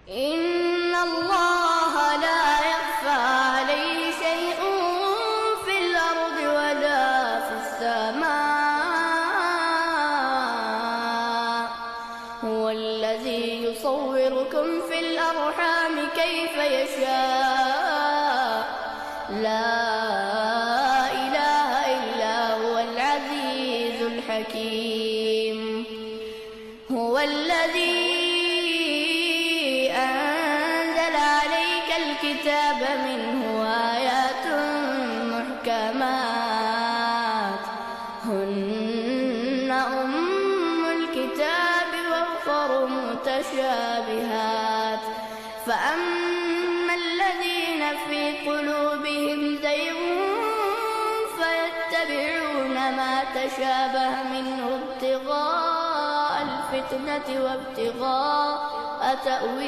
إن الله لا يخفى عليه شيء في الأرض ولا في السماء. هو الذي يصوركم في الأرحام كيف يشاء. لا إله إلا هو العزيز الحكيم. هو الذي أنزل عليك الكتاب منه آيات محكمات هن أم الكتاب وأخر متشابهات فأما الذين في قلوبهم زيغ فيتبعون ما تشابه منه ابتغاء الفتنة وابتغاء تأويله